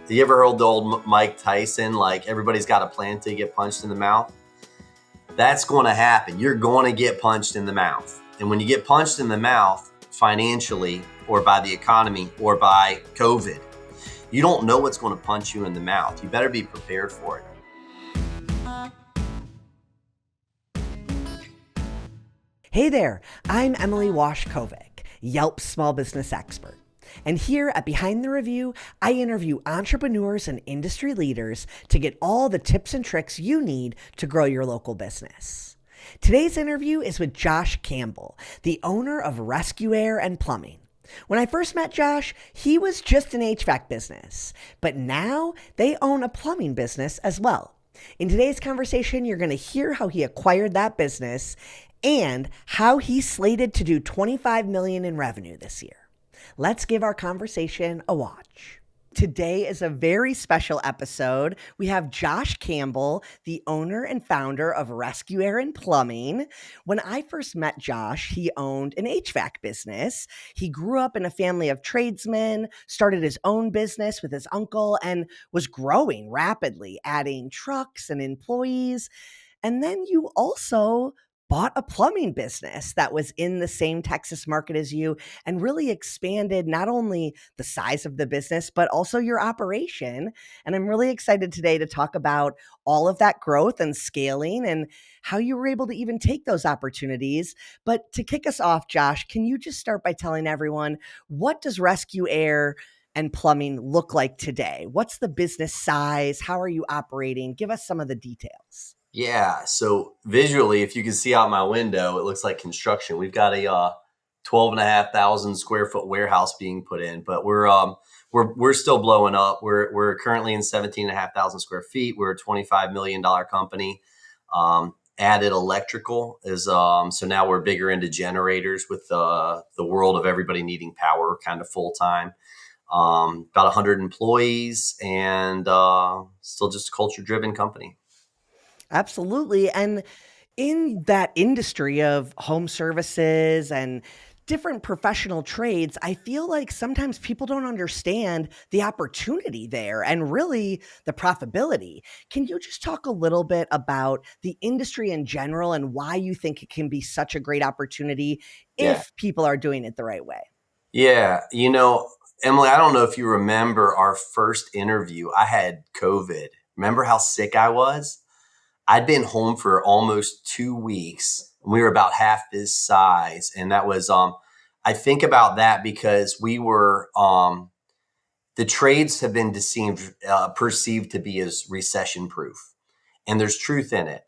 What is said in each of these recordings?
You ever heard the old Mike Tyson, like everybody's got a plan to get punched in the mouth? That's going to happen. You're going to get punched in the mouth. And when you get punched in the mouth financially or by the economy or by COVID, you don't know what's going to punch you in the mouth. You better be prepared for it. Hey there, I'm Emily Washkovic, Yelp small business expert. And here at Behind the Review, I interview entrepreneurs and industry leaders to get all the tips and tricks you need to grow your local business. Today's interview is with Josh Campbell, the owner of Rescue Air and Plumbing. When I first met Josh, he was just an HVAC business, but now they own a plumbing business as well. In today's conversation, you're going to hear how he acquired that business and how he's slated to do $25 million in revenue this year. Let's give our conversation a watch. Today is a very special episode. We have Josh Campbell, the owner and founder of Rescue Air and Plumbing. When I first met Josh, he owned an HVAC business. He grew up in a family of tradesmen, started his own business with his uncle, and was growing rapidly, adding trucks and employees. And then you also bought a plumbing business that was in the same Texas market as you and really expanded not only the size of the business, but also your operation. And I'm really excited today to talk about all of that growth and scaling and how you were able to even take those opportunities. But to kick us off, Josh, can you just start by telling everyone, what does Rescue Air and Plumbing look like today? What's the business size? How are you operating? Give us some of the details. Yeah. So visually, if you can see out my window, it looks like construction. We've got a 12,500 square foot warehouse being put in, but we're still blowing up. We're currently in 17,500 square feet. We're a $25 million company. Added electrical is so now we're bigger into generators with the world of everybody needing power kind of full time. About 100 employees and still just a culture driven company. Absolutely. And in that industry of home services and different professional trades, I feel like sometimes people don't understand the opportunity there and really the profitability. Can you just talk a little bit about the industry in general and why you think it can be such a great opportunity Yeah. if people are doing it the right way? Yeah. Emily, I don't know if you remember our first interview. I had COVID. Remember how sick I was? I'd been home for almost 2 weeks. We were about half this size. And that was, I think about that because we were, the trades have been perceived to be as recession-proof. And there's truth in it.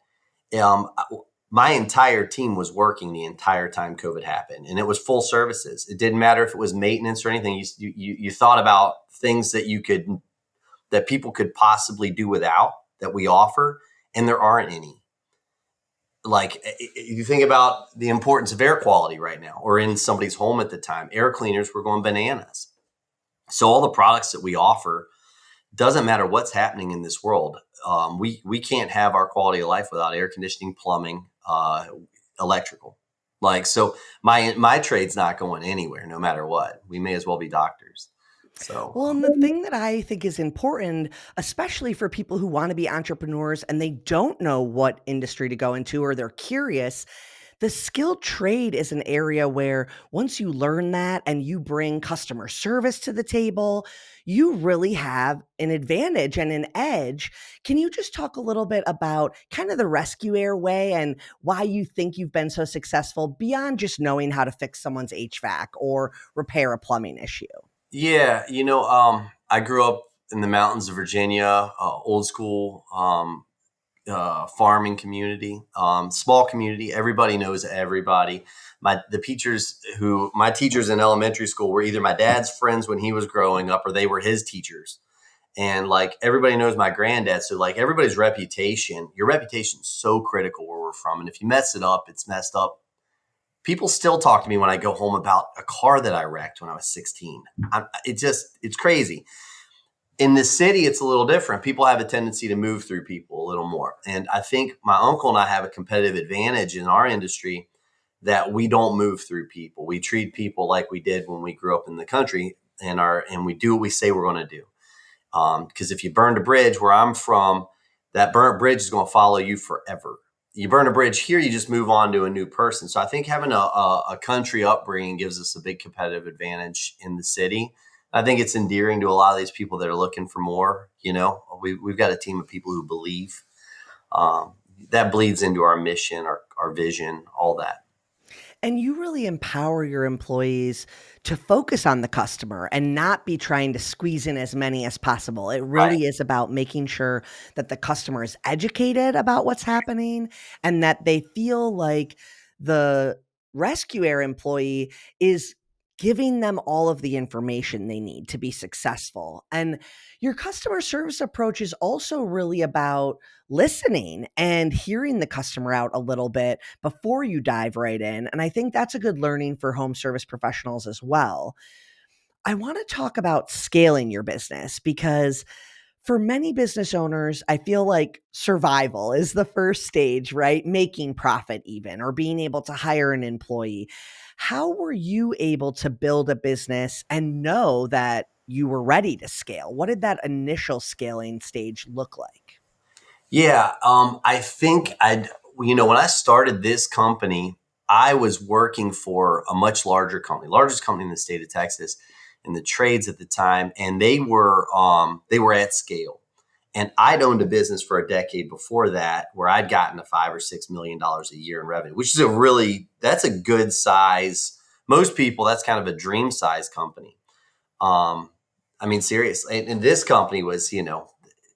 My entire team was working the entire time COVID happened, and it was full services. It didn't matter if it was maintenance or anything. You thought about things that people could possibly do without that we offer, and there aren't any. Like you think about the importance of air quality right now, or in somebody's home at the time, air cleaners were going bananas. So all the products that we offer, doesn't matter what's happening in this world. We can't have our quality of life without air conditioning, plumbing, electrical. So my trade's not going anywhere, no matter what. We may as well be doctors. Well, and the thing that I think is important, especially for people who want to be entrepreneurs and they don't know what industry to go into or they're curious, the skilled trade is an area where once you learn that and you bring customer service to the table, you really have an advantage and an edge. Can you just talk a little bit about kind of the Rescue Air way and why you think you've been so successful beyond just knowing how to fix someone's HVAC or repair a plumbing issue? Yeah, I grew up in the mountains of Virginia, old school farming community, small community. Everybody knows everybody. My teachers in elementary school were either my dad's friends when he was growing up, or they were his teachers. And everybody knows my granddad. So everybody's your reputation is so critical where we're from. And if you mess it up, it's messed up. People still talk to me when I go home about a car that I wrecked when I was 16. It's crazy. In the city, it's a little different. People have a tendency to move through people a little more. And I think my uncle and I have a competitive advantage in our industry that we don't move through people. We treat people like we did when we grew up in the country and we do what we say we're going to do. Because if you burned a bridge where I'm from, that burnt bridge is going to follow you forever. You burn a bridge here, you just move on to a new person. So I think having a country upbringing gives us a big competitive advantage in the city. I think it's endearing to a lot of these people that are looking for more. We've got a team of people who believe. Um, that bleeds into our mission, our vision, all that. And you really empower your employees to focus on the customer and not be trying to squeeze in as many as possible. It Right. really is about making sure that the customer is educated about what's happening and that they feel like the rescue air employee is giving them all of the information they need to be successful. And your customer service approach is also really about listening and hearing the customer out a little bit before you dive right in. And I think that's a good learning for home service professionals as well. I want to talk about scaling your business because for many business owners, I feel like survival is the first stage, right? Making profit, even, or being able to hire an employee. How were you able to build a business and know that you were ready to scale? What did that initial scaling stage look like? Yeah, I think when I started this company, I was working for a much larger company, largest company in the state of Texas, in the trades at the time, and they were at scale. And I'd owned a business for a decade before that, where I'd gotten to $5 or $6 million a year in revenue, which is that's a good size. Most people, that's kind of a dream size company. Um, I mean, seriously, and this company was,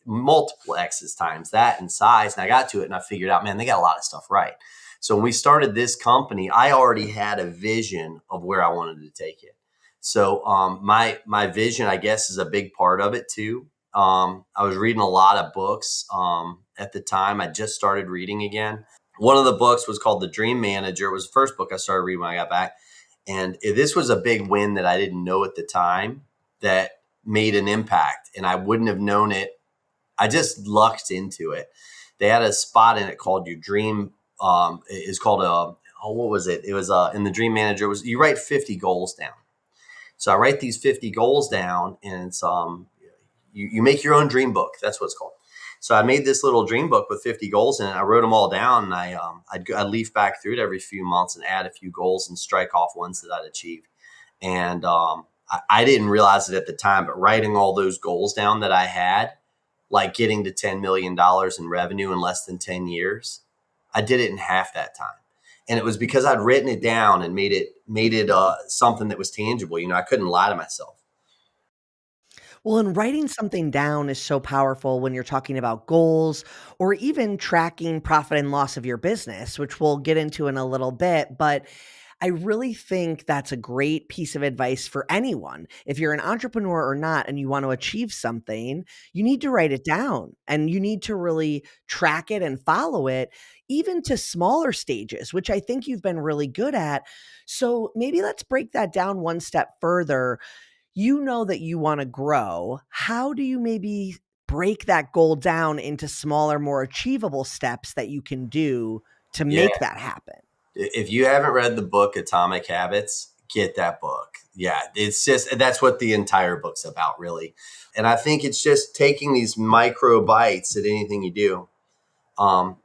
multiple X's times that in size. And I got to it and I figured out, man, they got a lot of stuff right. So when we started this company, I already had a vision of where I wanted to take it. So my vision, I guess, is a big part of it too. I was reading a lot of books at the time. I just started reading again. One of the books was called The Dream Manager. It was the first book I started reading when I got back. And this was a big win that I didn't know at the time that made an impact. And I wouldn't have known it. I just lucked into it. They had a spot in it called Your Dream. Is called what was it? It was in the Dream Manager was you write 50 goals down. So I write these 50 goals down, and it's you make your own dream book. That's what it's called. So I made this little dream book with 50 goals in it. I wrote them all down, and I'd leaf back through it every few months and add a few goals and strike off ones that I'd achieved. And I didn't realize it at the time, but writing all those goals down that I had, like getting to $10 million in revenue in less than 10 years, I did it in half that time. And it was because I'd written it down and made it something that was tangible. I couldn't lie to myself. Well, and writing something down is so powerful when you're talking about goals or even tracking profit and loss of your business, which we'll get into in a little bit. But I really think that's a great piece of advice for anyone. If you're an entrepreneur or not and you want to achieve something, you need to write it down and you need to really track it and follow it, even to smaller stages, which I think you've been really good at. So maybe let's break that down one step further. You know that you want to grow. How do you maybe break that goal down into smaller, more achievable steps that you can do to Yeah. make that happen? If you haven't read the book Atomic Habits, get that book. Yeah, that's what the entire book's about, really. And I think it's just taking these micro bites at anything you do.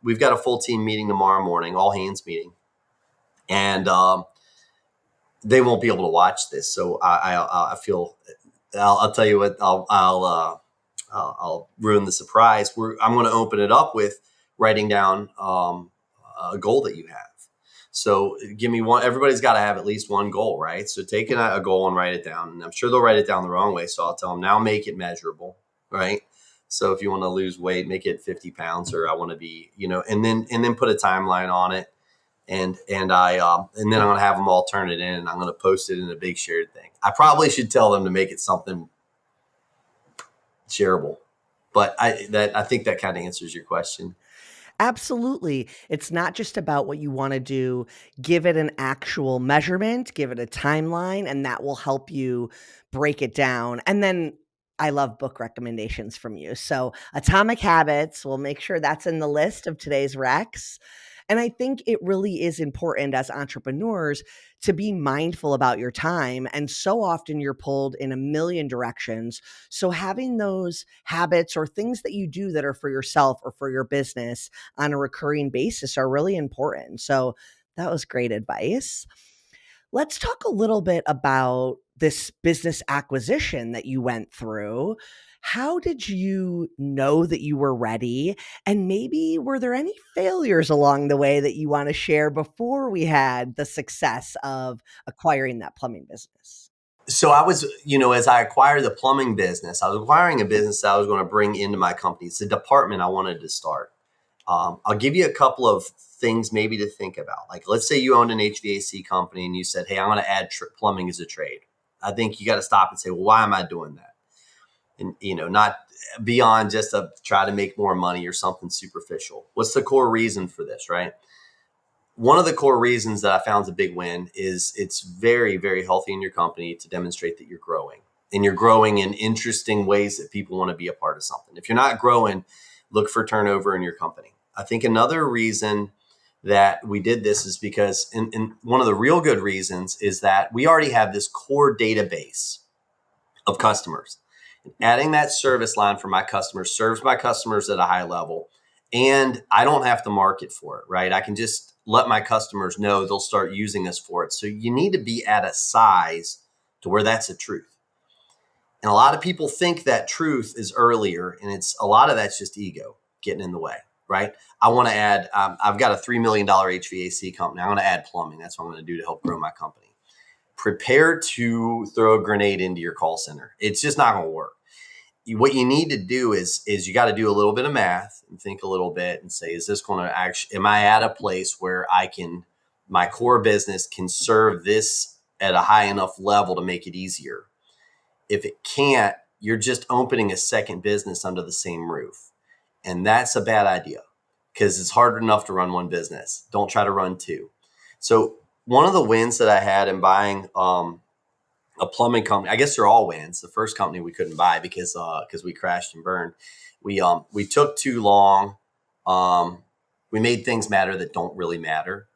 We've got a full team meeting tomorrow morning, all hands meeting, and they won't be able to watch this. So I feel I'll tell you what I'll ruin the surprise. I'm going to open it up with writing down a goal that you have. So give me one. Everybody's got to have at least one goal, right? So take a goal and write it down. And I'm sure they'll write it down the wrong way. So I'll tell them now make it measurable, right? So if you want to lose weight, make it 50 pounds, or I want to be, and then put a timeline on it. And then I'm gonna have them all turn it in, and I'm gonna post it in a big shared thing. I probably should tell them to make it something shareable, but I think that kind of answers your question. Absolutely. It's not just about what you want to do. Give it an actual measurement, give it a timeline, and that will help you break it down. And then I love book recommendations from you. So, Atomic Habits, we'll make sure that's in the list of today's Rex. And I think it really is important as entrepreneurs to be mindful about your time. And so often you're pulled in a million directions. So having those habits or things that you do that are for yourself or for your business on a recurring basis are really important. So that was great advice. Let's talk a little bit about this business acquisition that you went through. How did you know that you were ready? And maybe were there any failures along the way that you want to share before we had the success of acquiring that plumbing business? So I was, as I acquired the plumbing business, I was acquiring a business that I was going to bring into my company. It's a department I wanted to start. I'll give you a couple of things maybe to think about. Like, let's say you owned an HVAC company and you said, hey, I'm going to add plumbing as a trade. I think you got to stop and say, well, why am I doing that? And, not beyond just to try to make more money or something superficial. What's the core reason for this, right? One of the core reasons that I found is a big win is it's very, very healthy in your company to demonstrate that you're growing, and you're growing in interesting ways that people want to be a part of something. If you're not growing, look for turnover in your company. I think another reason that we did this is because, and one of the real good reasons is that we already have this core database of customers. Adding that service line for my customers serves my customers at a high level, and I don't have to market for it, right? I can just let my customers know they'll start using us for it. So you need to be at a size to where that's the truth. And a lot of people think that truth is earlier, and it's a lot of that's just ego getting in the way, right? I want to add, I've got a $3 million HVAC company. I want to add plumbing. That's what I'm going to do to help grow my company. Prepare to throw a grenade into your call center. It's just not going to work. What you need to do is you got to do a little bit of math and think a little bit and say, is this going to actually, am I at a place where my core business can serve this at a high enough level to make it easier? If it can't, you're just opening a second business under the same roof. And that's a bad idea because it's hard enough to run one business. Don't try to run two. So one of the wins that I had in buying a plumbing company, I guess they're all wins. The first company we couldn't buy because we crashed and burned. We took too long. We made things matter that don't really matter.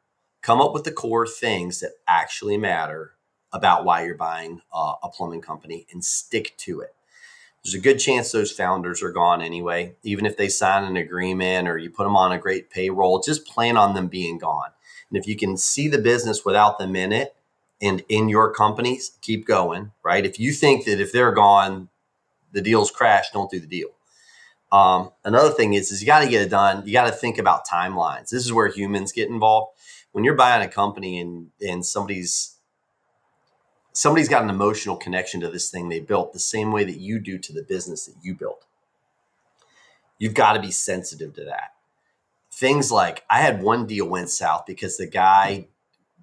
Come up with the core things that actually matter about why you're buying a plumbing company and stick to it. There's a good chance those founders are gone anyway. Even if they sign an agreement or you put them on a great payroll, just plan on them being gone. And if you can see the business without them in it and in your companies, keep going, right? If you think that if they're gone, the deal's crashed, don't do the deal. Another thing is you got to get it done. You got to think about timelines. This is where humans get involved. When you're buying a company and somebody's got an emotional connection to this thing they built the same way that you do to the business that you built, you've got to be sensitive to that. Things like, I had one deal went south because the guy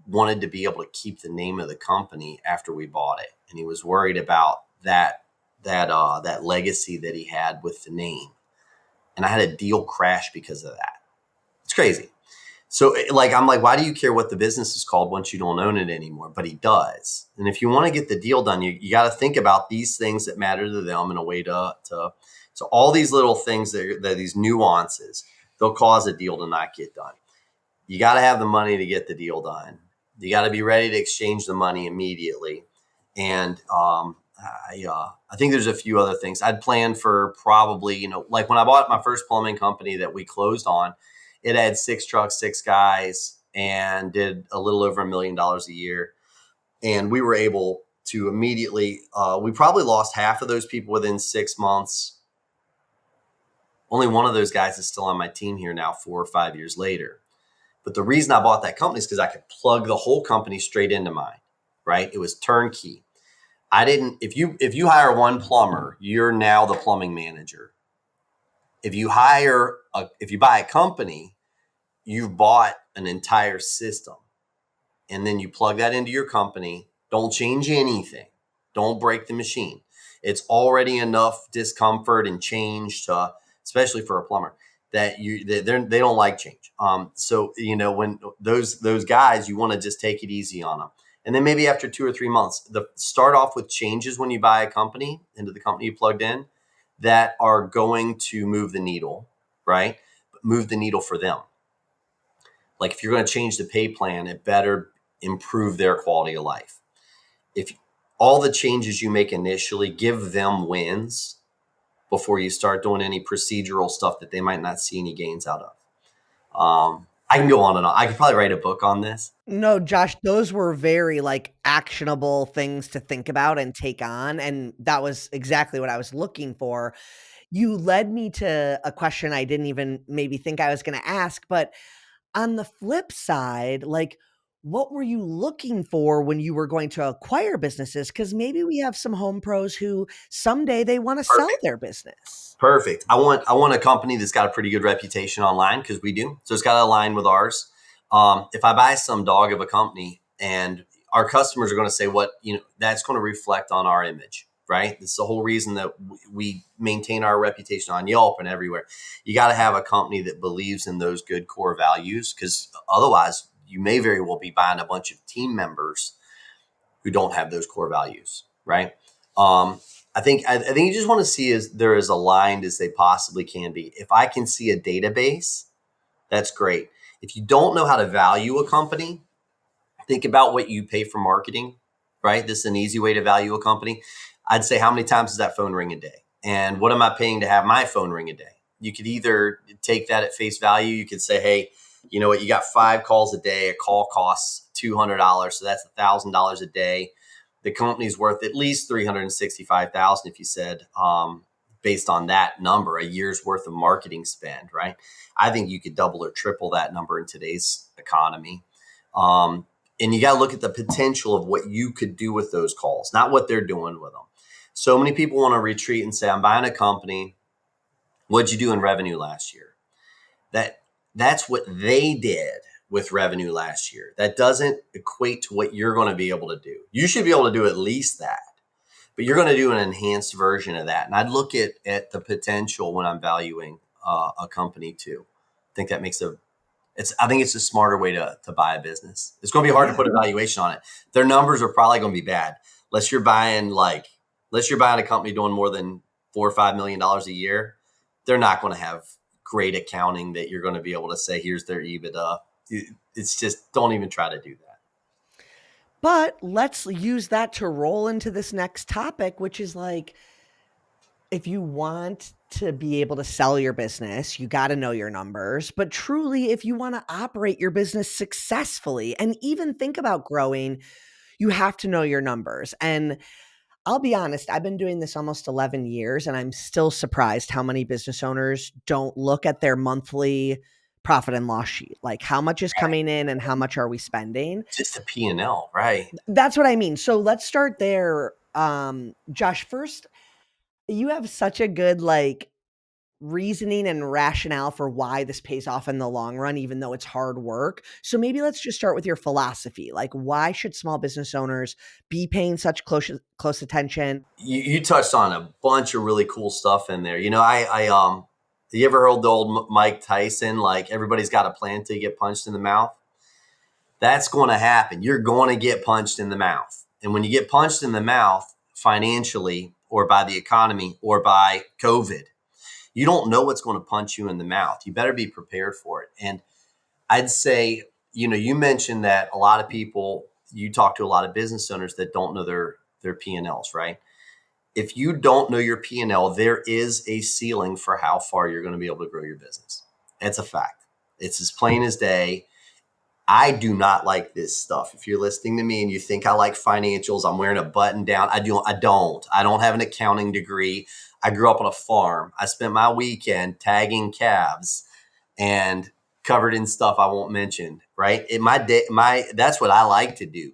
wanted to be able to keep the name of the company after we bought it, and he was worried about that legacy that he had with the name. And I had a deal crash because of that. It's crazy. So I'm like, why do you care what the business is called once you don't own it anymore? But he does. And if you want to get the deal done, you got to think about these things that matter to them in a way so all these little things that these nuances, they'll cause a deal to not get done. You got to have the money to get the deal done. You got to be ready to exchange the money immediately. And I think there's a few other things I'd planned for. Probably, like when I bought my first plumbing company that we closed on, it had 6 trucks, 6 guys, and did a little over $1 million a year. And we were able to immediately, we probably lost half of those people within 6 months. Only one of those guys is still on my team here now, 4 or 5 years later. But the reason I bought that company is because I could plug the whole company straight into mine, right? It was turnkey. If you hire one plumber, you're now the plumbing manager. If you buy a company, you've bought an entire system, and then you plug that into your company. Don't change anything. Don't break the machine. It's already enough discomfort and change especially for a plumber, that they don't like change. So when those guys, you want to just take it easy on them. And then maybe after 2 or 3 months, start off with changes when you buy a company into the company you plugged in that are going to move the needle, right? Move the needle for them. Like if you're going to change the pay plan, it better improve their quality of life. If all the changes you make initially, give them wins before you start doing any procedural stuff that they might not see any gains out of. I can go on and on. I could probably write a book on this. No, Josh, those were very like actionable things to think about and take on. And that was exactly what I was looking for. You led me to a question I didn't even maybe think I was going to ask, but on the flip side, like, what were you looking for when you were going to acquire businesses? Because maybe we have some home pros who someday they want to sell Perfect. their business. Perfect. I want a company that's got a pretty good reputation online because we do. So it's got to align with ours. If I buy some dog of a company and our customers are going to say that's going to reflect on our image, right? It's the whole reason that we maintain our reputation on Yelp and everywhere. You got to have a company that believes in those good core values, because otherwise you may very well be buying a bunch of team members who don't have those core values, right? Um, I think you just want to see as they're as aligned as they possibly can be. If I can see a database, that's great. If you don't know how to value a company, think about what you pay for marketing, right? This is an easy way to value a company. I'd say, how many times does that phone ring a day? And what am I paying to have my phone ring a day? You could either take that at face value. You could say, hey, you know what? You got 5 calls a day. A call costs $200. So that's $1,000 a day. The company's worth at least $365,000 if you said, based on that number, a year's worth of marketing spend, right? I think you could double or triple that number in today's economy. And you got to look at the potential of what you could do with those calls, not what they're doing with them. So many people want to retreat and say, I'm buying a company. What'd you do in revenue last year? That's what they did with revenue last year. That doesn't equate to what you're going to be able to do. You should be able to do at least that, but you're going to do an enhanced version of that. And I'd look at the potential when I'm valuing a company too. I think that makes I think it's a smarter way to buy a business. It's going to be hard to Yeah. put a valuation on it. Their numbers are probably going to be bad unless you're buying a company doing more than $4 or $5 million a year. They're not going to have great accounting that you're going to be able to say, here's their EBITDA. It's just, don't even try to do that. But let's use that to roll into this next topic, which is like, if you want to be able to sell your business, you got to know your numbers. But truly, if you want to operate your business successfully and even think about growing, you have to know your numbers. And I'll be honest, I've been doing this almost 11 years, and I'm still surprised how many business owners don't look at their monthly profit and loss sheet. Like, how much is coming in and how much are we spending? Just a P&L, right? That's what I mean. So let's start there. Josh, first, you have such a good like reasoning and rationale for why this pays off in the long run, even though it's hard work. So maybe let's just start with your philosophy. Like, why should small business owners be paying such close attention? You touched on a bunch of really cool stuff in there. You ever heard the old Mike Tyson, like everybody's got a plan to get punched in the mouth? That's going to happen. You're going to get punched in the mouth. And when you get punched in the mouth financially or by the economy or by COVID, you don't know what's going to punch you in the mouth. You better be prepared for it. And I'd say, you mentioned that a lot of people, you talk to a lot of business owners that don't know their P&Ls, right? If you don't know your P&L, there is a ceiling for how far you're going to be able to grow your business. It's a fact. It's as plain as day. I do not like this stuff. If you're listening to me and you think I like financials, I'm wearing a button down. I don't. I don't have an accounting degree. I grew up on a farm. I spent my weekend tagging calves and covered in stuff I won't mention, right? In my day, that's what I like to do.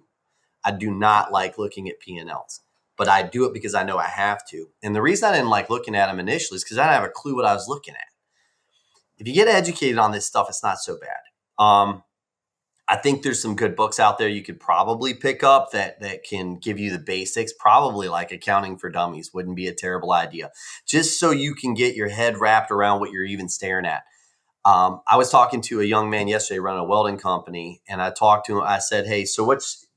I do not like looking at P&Ls, but I do it because I know I have to. And the reason I didn't like looking at them initially is because I didn't have a clue what I was looking at. If you get educated on this stuff, it's not so bad. I think there's some good books out there you could probably pick up that can give you the basics. Probably like Accounting for Dummies wouldn't be a terrible idea, just so you can get your head wrapped around what you're even staring at. I was talking to a young man yesterday running a welding company, and I talked to him. I said, hey, so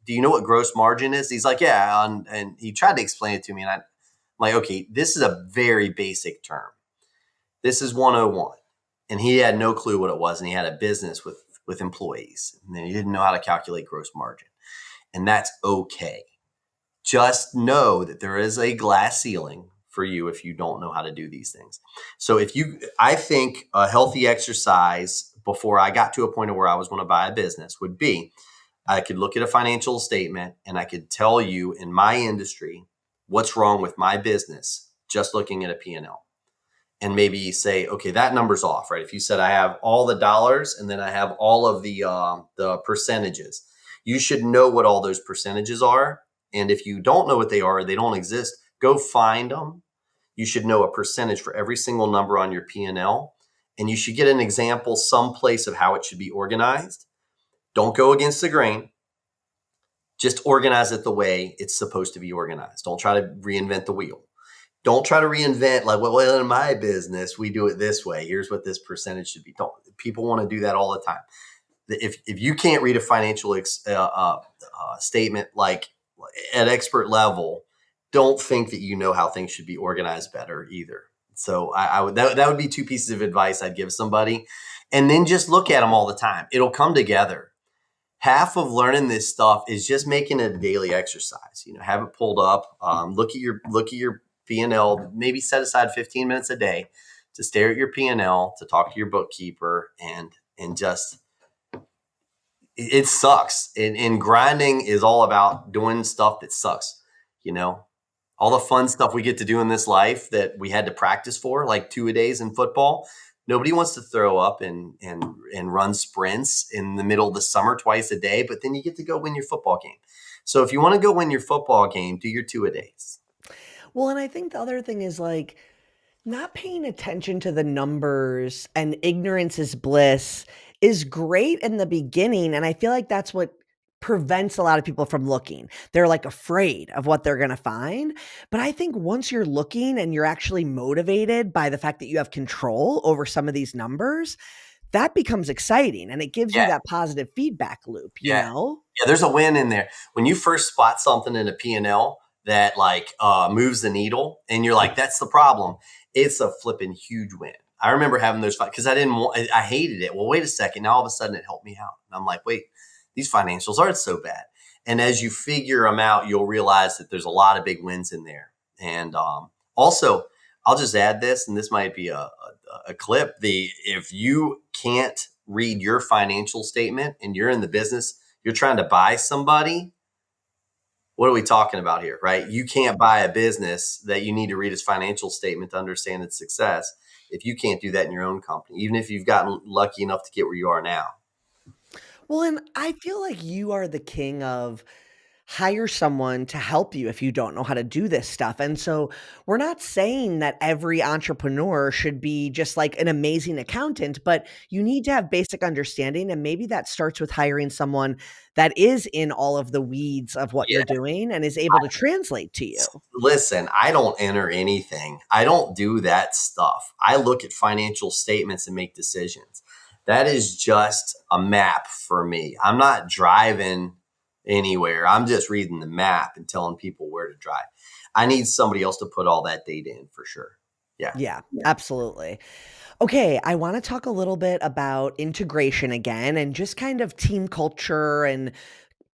do you know what gross margin is? He's like, yeah. And he tried to explain it to me. And I'm like, okay, this is a very basic term. This is 101. And he had no clue what it was. And he had a business with with employees. And then you didn't know how to calculate gross margin. And that's okay. Just know that there is a glass ceiling for you if you don't know how to do these things. So I think a healthy exercise before I got to a point of where I was going to buy a business would be, I could look at a financial statement and I could tell you in my industry what's wrong with my business just looking at a P&L. And maybe say, okay, that number's off, right? If you said I have all the dollars and then I have all of the percentages, you should know what all those percentages are. And if you don't know what they are, they don't exist, go find them. You should know a percentage for every single number on your P&L. And you should get an example someplace of how it should be organized. Don't go against the grain. Just organize it the way it's supposed to be organized. Don't try to reinvent the wheel. Don't try to reinvent like, well, in my business, we do it this way. Here's what this percentage should be. People want to do that all the time. If you can't read a financial statement like at expert level, don't think that you know how things should be organized better either. So that would be two pieces of advice I'd give somebody. And then just look at them all the time. It'll come together. Half of learning this stuff is just making it a daily exercise. Have it pulled up. Look at your P&L. Maybe set aside 15 minutes a day to stare at your P&L, to talk to your bookkeeper, and just it sucks. And grinding is all about doing stuff that sucks. All the fun stuff we get to do in this life that we had to practice for, like 2-a-days in football. Nobody wants to throw up and run sprints in the middle of the summer twice a day, but then you get to go win your football game. So if you want to go win your football game, do your 2-a-days. Well, and I think the other thing is like not paying attention to the numbers and ignorance is bliss is great in the beginning. And I feel like that's what prevents a lot of people from looking. They're like afraid of what they're going to find. But I think once you're looking and you're actually motivated by the fact that you have control over some of these numbers, that becomes exciting and it gives you Yeah. that positive feedback loop, Yeah. Yeah, there's a win in there. When you first spot something in a P&L that moves the needle and you're like, that's the problem, it's a flipping huge win. I remember having those fights because I hated it. Well, wait a second. Now all of a sudden it helped me out. And I'm like, wait, these financials aren't so bad. And as you figure them out, you'll realize that there's a lot of big wins in there. And also, I'll just add this, and this might be a clip. If you can't read your financial statement and you're in the business, you're trying to buy somebody, what are we talking about here, right? You can't buy a business that you need to read its financial statement to understand its success if you can't do that in your own company, even if you've gotten lucky enough to get where you are now. Well, and I feel like you are the king of hire someone to help you if you don't know how to do this stuff. And so we're not saying that every entrepreneur should be just like an amazing accountant, but you need to have basic understanding. And maybe that starts with hiring someone that is in all of the weeds of what Yeah. you're doing and is able to translate to you. Listen, I don't enter anything. I don't do that stuff. I look at financial statements and make decisions. That is just a map for me. I'm not driving anywhere. I'm just reading the map and telling people where to drive. I need somebody else to put all that data in for sure. Yeah. Yeah, absolutely. Okay, I want to talk a little bit about integration again and just kind of team culture and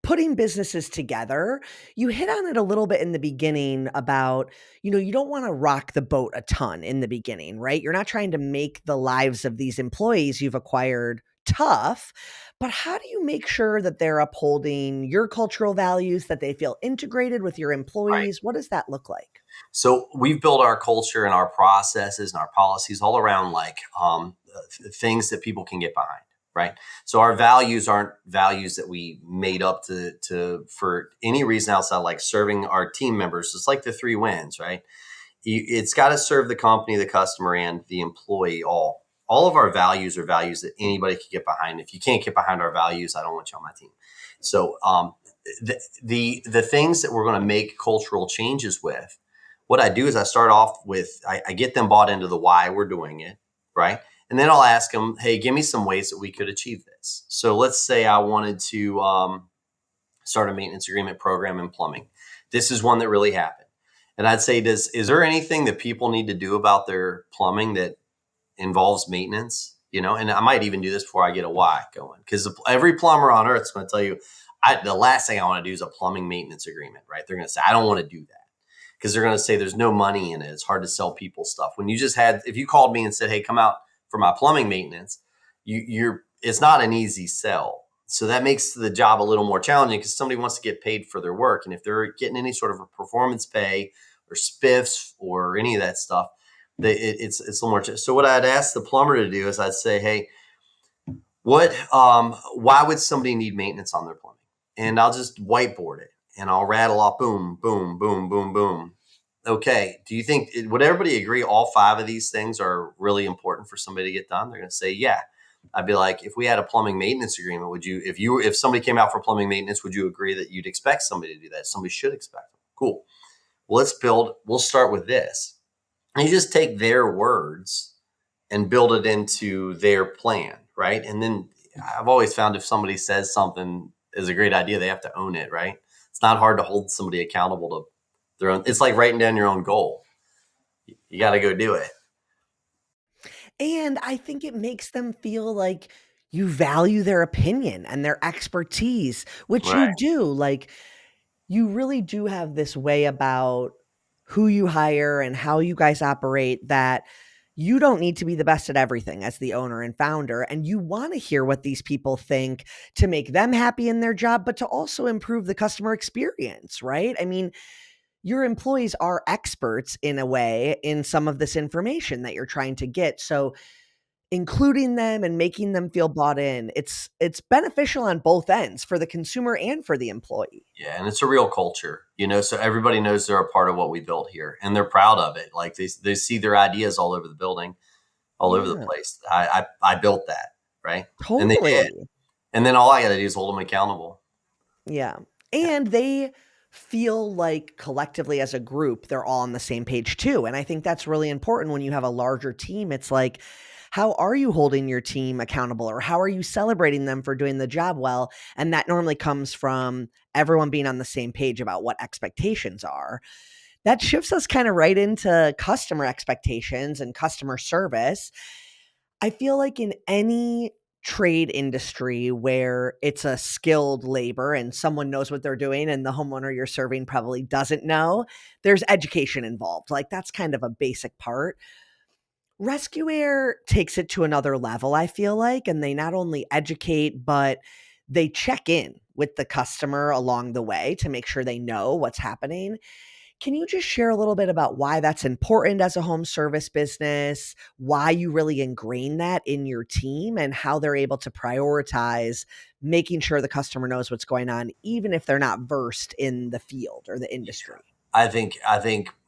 putting businesses together. You hit on it a little bit in the beginning about, you don't want to rock the boat a ton in the beginning, right? You're not trying to make the lives of these employees you've acquired tough, but how do you make sure that they're upholding your cultural values, that they feel integrated with your Right. employees? What does that look like? So we've built our culture and our processes and our policies all around things that people can get behind, right? So our values aren't values that we made up to for any reason outside like serving our team members. It's like the 3 wins, right? It's got to serve the company, the customer, and the employee all. All of our values are values that anybody can get behind. If you can't get behind our values, I don't want you on my team. So the things that we're going to make cultural changes with, what I do is I start off with, I get them bought into the why we're doing it, right? And then I'll ask them, hey, give me some ways that we could achieve this. So let's say I wanted to start a maintenance agreement program in plumbing. This is one that really happened. And I'd say, is there anything that people need to do about their plumbing that involves maintenance? and I might even do this before I get a why going, because every plumber on earth is going to tell you, the last thing I want to do is a plumbing maintenance agreement, right? They're going to say, I don't want to do that, because they're going to say there's no money in it. It's hard to sell people stuff. When you just had, if you called me and said, hey, come out for my plumbing maintenance, it's not an easy sell. So that makes the job a little more challenging, because somebody wants to get paid for their work. And if they're getting any sort of a performance pay or spiffs or any of that stuff, it's a little more. So what I'd ask the plumber to do is I'd say, hey, why would somebody need maintenance on their plumbing? And I'll just whiteboard it and I'll rattle off boom, boom, boom, boom, boom. Okay. Do you think, would everybody agree all 5 of these things are really important for somebody to get done? They're going to say, yeah. I'd be like, if we had a plumbing maintenance agreement, if somebody came out for plumbing maintenance, would you agree that you'd expect somebody to do that? Somebody should expect them. Cool. Well, we'll start with this. And you just take their words and build it into their plan, right? And then I've always found if somebody says something is a great idea, they have to own it, right? It's not hard to hold somebody accountable to their own. It's like writing down your own goal. You got to go do it. And I think it makes them feel like you value their opinion and their expertise, which Right. you do. Like, you really do have this way about who you hire and how you guys operate, that you don't need to be the best at everything as the owner and founder. And you want to hear what these people think to make them happy in their job, but to also improve the customer experience, right? I mean, your employees are experts in a way in some of this information that you're trying to get. So including them and making them feel bought in, it's beneficial on both ends for the consumer and for the employee. Yeah, and it's a real culture, so everybody knows they're a part of what we built here, and they're proud of it. Like they see their ideas all over the building, all over the Yeah, place. I built that, right? And they did. totally. And then all I got to do is hold them accountable. Yeah. Yeah. And they feel like collectively as a group, they're all on the same page too. And I think that's really important when you have a larger team. It's like, how are you holding your team accountable, or how are you celebrating them for doing the job well? And that normally comes from everyone being on the same page about what expectations are. That shifts us kind of right into customer expectations and customer service. I feel like in any trade industry where it's a skilled labor and someone knows what they're doing and the homeowner you're serving probably doesn't know, there's education involved. Like, that's kind of a basic part. Rescue Air takes it to another level, I feel like, and they not only educate, but they check in with the customer along the way to make sure they know what's happening. Can you just share a little bit about why that's important as a home service business, why you really ingrain that in your team, and how they're able to prioritize making sure the customer knows what's going on, even if they're not versed in the field or the industry? I think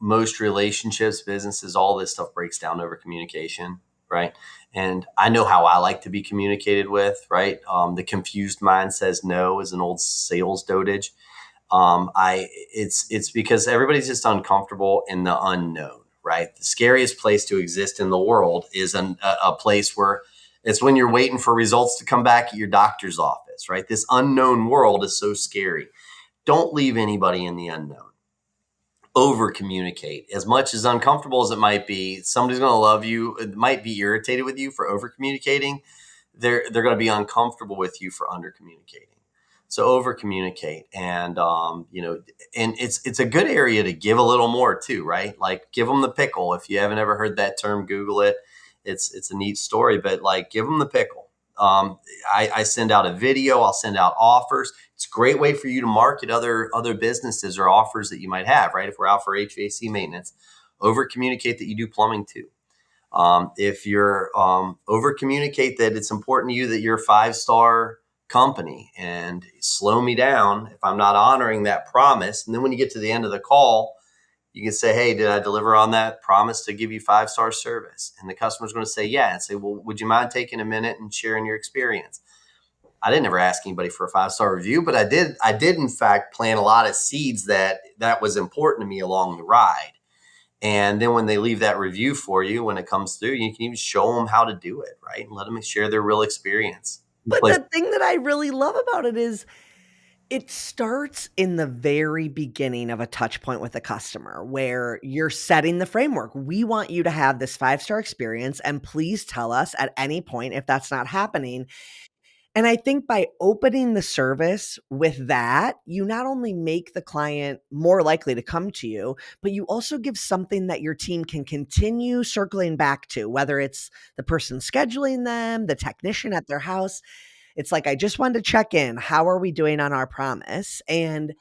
most relationships, businesses, all this stuff breaks down over communication, right? And I know how I like to be communicated with, right? The confused mind says no is an old sales dotage. It's because everybody's just uncomfortable in the unknown, right? The scariest place to exist in the world is a place where it's when you're waiting for results to come back at your doctor's office, right? This unknown world is so scary. Don't leave anybody in the unknown. Over communicate. As much as uncomfortable as it might be, somebody's going to love you. It might be irritated with you for over communicating. They're going to be uncomfortable with you for under communicating. So over communicate, and it's a good area to give a little more too, right? Like give them the pickle. If you haven't ever heard that term, Google it. It's a neat story, but like give them the pickle. I send out a video. I'll send out offers. It's a great way for you to market other businesses or offers that you might have, right? If we're out for HVAC maintenance, over communicate that you do plumbing too. If you're over communicate that it's important to you that you're a 5-star company, and slow me down if I'm not honoring that promise. And then when you get to the end of the call, you can say, hey, did I deliver on that promise to give you 5-star service? And the customer's going to say, yeah. And say, well, would you mind taking a minute and sharing your experience? I didn't ever ask anybody for a 5-star review, but I did in fact plant a lot of seeds that was important to me along the ride. And then when they leave that review for you, when it comes through, you can even show them how to do it, right? And let them share their real experience. But the thing that I really love about it is It starts in the very beginning of a touch point with a customer where you're setting the framework. We want you to have this 5-star experience, and please tell us at any point if that's not happening. And I think by opening the service with that, you not only make the client more likely to come to you, but you also give something that your team can continue circling back to, whether it's the person scheduling them, the technician at their house. It's like, I just wanted to check in. How are we doing on our promise? And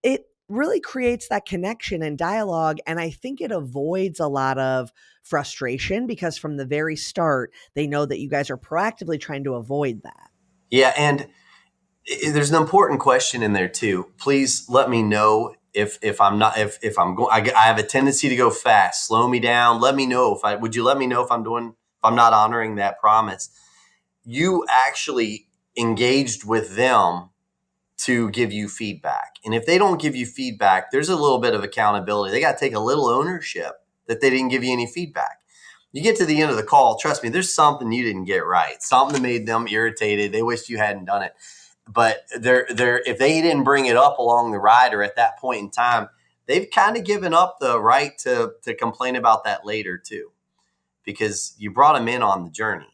it really creates that connection and dialogue. And I think it avoids a lot of frustration because from the very start, they know that you guys are proactively trying to avoid that. Yeah, and there's an important question in there too. Please let me know if I'm not if I'm going. I have a tendency to go fast. Slow me down. Let me know if I would you let me know if I'm not honoring that promise. You actually engaged with them to give you feedback. And if they don't give you feedback, there's a little bit of accountability. They got to take a little ownership that they didn't give you any feedback. You get to the end of the call, trust me, there's something you didn't get right. Something that made them irritated. They wished you hadn't done it. But they're if they didn't bring it up along the ride or at that point in time, they've kind of given up the right to complain about that later too, because you brought them in on the journey.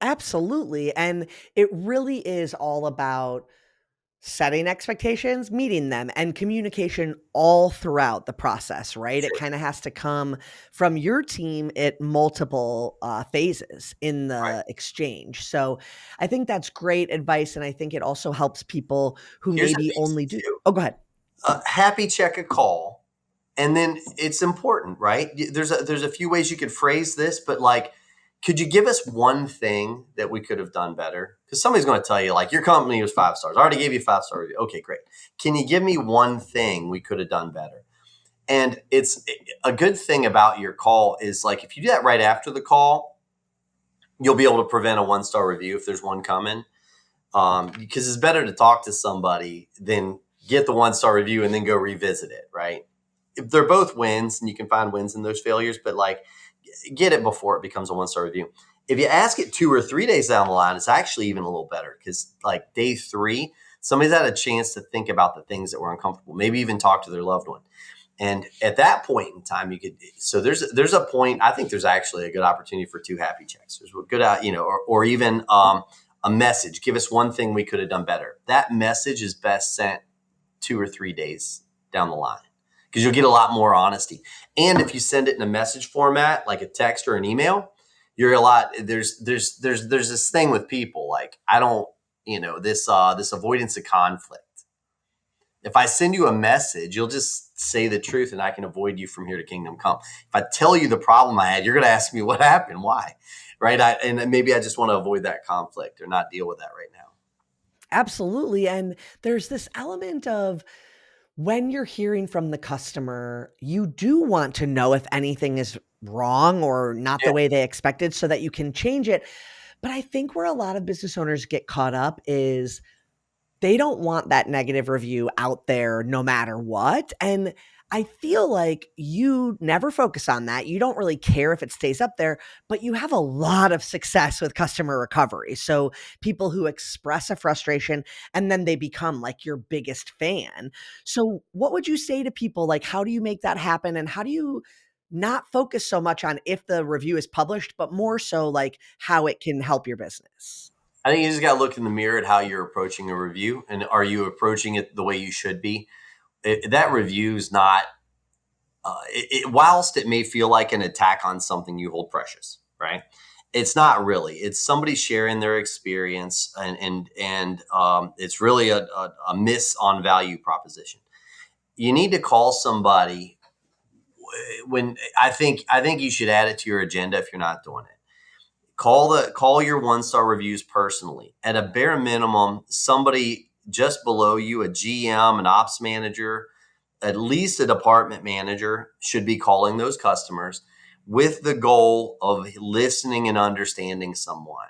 Absolutely. And it really is all about setting expectations, meeting them, and communication all throughout the process, right? It Sure. kind of has to come from your team at multiple phases in Right. the exchange. So I think that's great advice. And I think it also helps people who Here's a maybe only basic do. too. Oh, go ahead. Happy check a call, and then it's important, right? There's a few ways you could phrase this, but like, could you give us one thing that we could have done better? Because somebody's going to tell you, like, your company was 5 stars. I already gave you a 5 star review. Okay, great. Can you give me one thing we could have done better? And it's a good thing about your call is like if you do that right after the call, you'll be able to prevent a 1 star review if there's one coming. Because it's better to talk to somebody than get the 1 star review and then go revisit it, right? If they're both wins and you can find wins in those failures, but like get it before it becomes a 1 star review. If you ask it 2 or 3 days down the line, it's actually even a little better because like day three, somebody's had a chance to think about the things that were uncomfortable, maybe even talk to their loved one. And at that point in time, you could. So there's a point. I think there's actually a good opportunity for two happy checks. There's a good, or even a message. Give us one thing we could have done better. That message is best sent 2 or 3 days down the line because you'll get a lot more honesty. And if you send it in a message format, like a text or an email, you're a lot. There's this thing with people like I don't, this avoidance of conflict. If I send you a message, you'll just say the truth and I can avoid you from here to kingdom come. If I tell you the problem I had, you're going to ask me what happened, why, right? And maybe I just want to avoid that conflict or not deal with that right now. Absolutely. And there's this element of when you're hearing from the customer, you do want to know if anything is wrong or not Yeah. the way they expected so that you can change it. But I think where a lot of business owners get caught up is they don't want that negative review out there no matter what. And I feel like you never focus on that. You don't really care if it stays up there, but you have a lot of success with customer recovery. So people who express a frustration and then they become like your biggest fan. So what would you say to people? Like, how do you make that happen? And how do you not focus so much on if the review is published, but more so like how it can help your business? I think you just got to look in the mirror at how you're approaching a review. And are you approaching it the way you should be? That review is not, whilst it may feel like an attack on something you hold precious, right? It's not really. It's somebody sharing their experience, and it's really a miss on value proposition. You need to call somebody when I think you should add it to your agenda if you're not doing it. Call your 1 star reviews personally. At a bare minimum, somebody just below you, a GM, an ops manager, at least a department manager should be calling those customers with the goal of listening and understanding someone,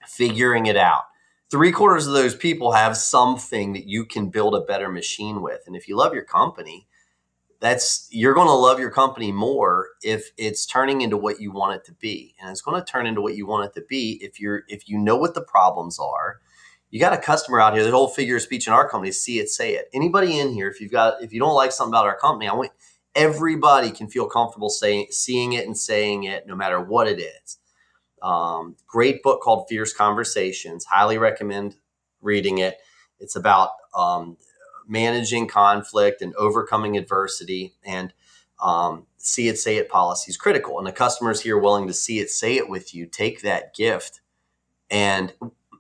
figuring it out. 3/4 of those people have something that you can build a better machine with. And if you love your company, you're going to love your company more if it's turning into what you want it to be. And it's going to turn into what you want it to be if you know what the problems are, You got a customer out here. The whole figure of speech in our company is see it, say it. Anybody in here, if you don't like something about our company, I want everybody can feel comfortable seeing it and saying it, no matter what it is. Great book called Fierce Conversations. Highly recommend reading it. It's about managing conflict and overcoming adversity, and see it, say it policy is critical. And the customers here willing to see it, say it with you, take that gift, and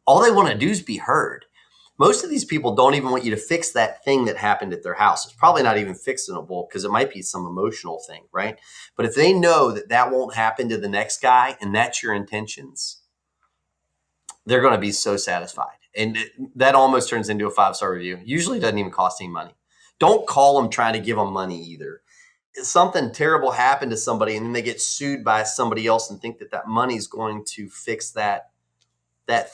all they want to do is be heard. Most of these people don't even want you to fix that thing that happened at their house. It's probably not even fixable because it might be some emotional thing, right? But if they know that that won't happen to the next guy and that's your intentions, they're going to be so satisfied. And that almost turns into a 5-star review. Usually doesn't even cost any money. Don't call them trying to give them money either. Something terrible happened to somebody and then they get sued by somebody else and think that that money is going to fix that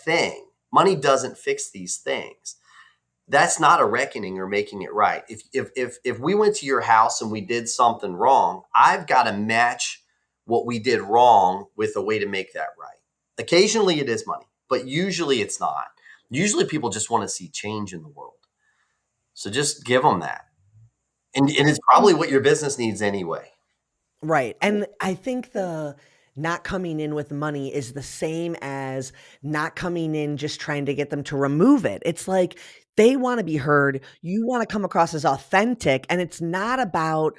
thing. Money doesn't fix these things. That's not a reckoning or making it right. If we went to your house and we did something wrong, I've got to match what we did wrong with a way to make that right. Occasionally it is money, but usually it's not. Usually people just want to see change in the world. So just give them that. And it's probably what your business needs anyway. Right. And I think the not coming in with money is the same as not coming in just trying to get them to remove it. It's like they want to be heard. You want to come across as authentic. And it's not about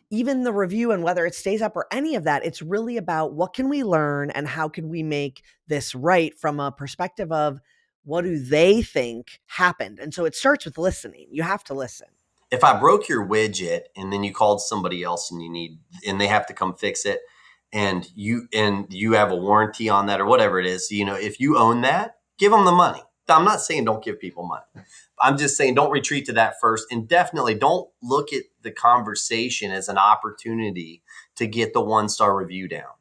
even the review and whether it stays up or any of that. It's really about what can we learn and how can we make this right from a perspective of what do they think happened. And so it starts with listening. You have to listen. If I broke your widget and then you called somebody else and they have to come fix it, and you have a warranty on that or whatever it is, if you own that, give them the money. I'm not saying don't give people money. I'm just saying don't retreat to that first, and definitely don't look at the conversation as an opportunity to get the 1-star review down.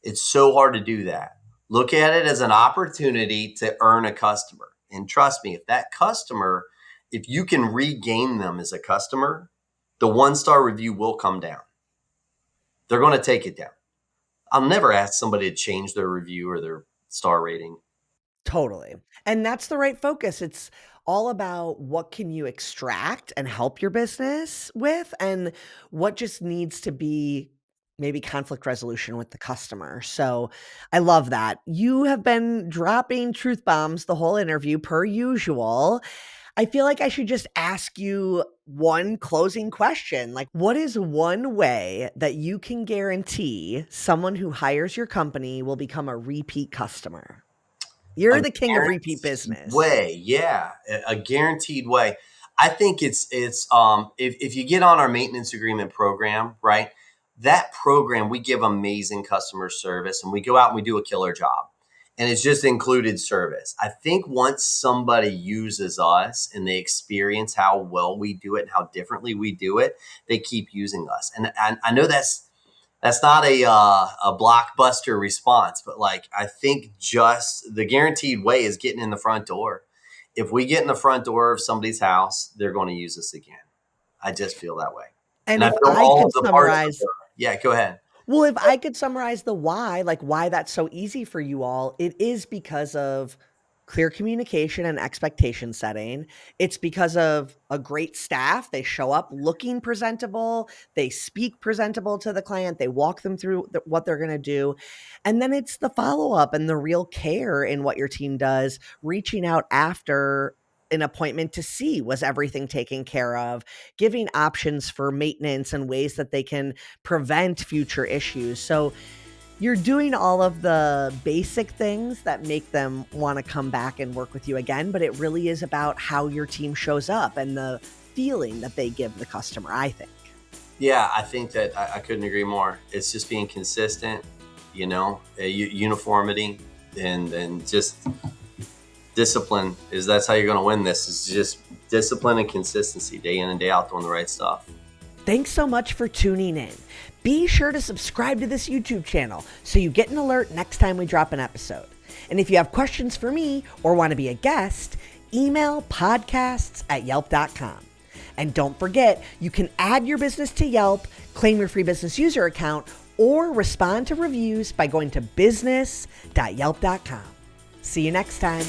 It's so hard to do that. Look at it as an opportunity to earn a customer. And trust me, if you can regain them as a customer, the 1-star review will come down. They're going to take it down. I'll never ask somebody to change their review or their star rating. Totally. And that's the right focus. It's all about what can you extract and help your business with, and what just needs to be maybe conflict resolution with the customer. So I love that. You have been dropping truth bombs the whole interview per usual. I feel like I should just ask you one closing question. Like, what is one way that you can guarantee someone who hires your company will become a repeat customer? You're the king of repeat business. A guaranteed way. I think it's if you get on our maintenance agreement program, right? That program, we give amazing customer service and we go out and we do a killer job. And it's just included service. I think once somebody uses us and they experience how well we do it and how differently we do it, they keep using us. And I know that's not a blockbuster response, but I think just the guaranteed way is getting in the front door. If we get in the front door of somebody's house, they're going to use us again. I just feel that way. And if I could summarize, yeah, go ahead. Well, if I could summarize the why, like why that's so easy for you all, it is because of clear communication and expectation setting. It's because of a great staff. They show up looking presentable. They speak presentable to the client. They walk them through what they're going to do. And then it's the follow-up and the real care in what your team does, reaching out after an appointment to see was everything taken care of, giving options for maintenance and ways that they can prevent future issues. So you're doing all of the basic things that make them want to come back and work with you again, but it really is about how your team shows up and the feeling that they give the customer, I think. Yeah, I think that I couldn't agree more. It's just being consistent, uniformity, and just discipline. That's how you're going to win this. Is just discipline and consistency, day in and day out, doing the right stuff. Thanks so much for tuning in. Be sure to subscribe to this YouTube channel so you get an alert next time we drop an episode. And if you have questions for me or want to be a guest, email podcasts@yelp.com. And don't forget, you can add your business to Yelp, claim your free business user account, or respond to reviews by going to business.yelp.com. See you next time.